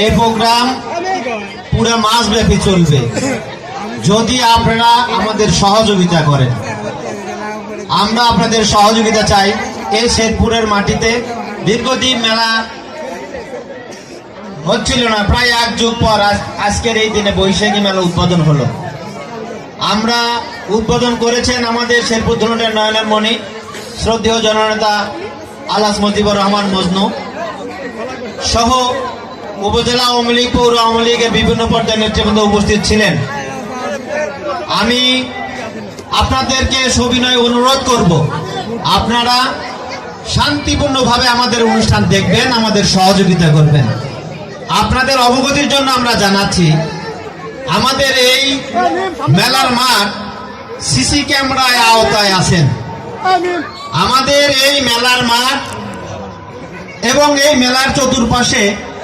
এই প্রোগ্রাম পুরো মাস ব্যাপী চলবে যদি আপনারা আমাদের সহযোগিতা করেন। আমরা আপনাদের সহযোগিতা চাই। এই শেরপুরের মাটিতে দীর্ঘদিন মেলা হচ্ছিল না, প্রায় এক যুগ পর আজকের এই দিনে বৈশাখী মেলা উদ্বোধন হলো। আমরা উদ্বোধন করেছেন আমাদের শেরপুর ধরনের নয়নের মণি শ্রদ্ধেয় জননেতা আলহাজ মজিবুর রহমান মজনু সহ উপজেলা আওয়ামী লীগ, পৌর আওয়ামী লীগের বিভিন্ন পর্যায়ের নেতৃবৃন্দ উপস্থিত ছিলেন। আমি আপনাদেরকে সবিনয় অনুরোধ করব, আপনারা শান্তিপূর্ণভাবে আমাদের অনুষ্ঠান দেখবেন, আমাদের সহযোগিতা করবেন। আপনাদের অবগতির জন্য আমরা জানাচ্ছি, আমাদের এই মেলার মাঠ সিসি ক্যামেরায় আওতায় আছেন। আমাদের এই মেলার মাঠ এবং এই মেলার চতুর্পাশে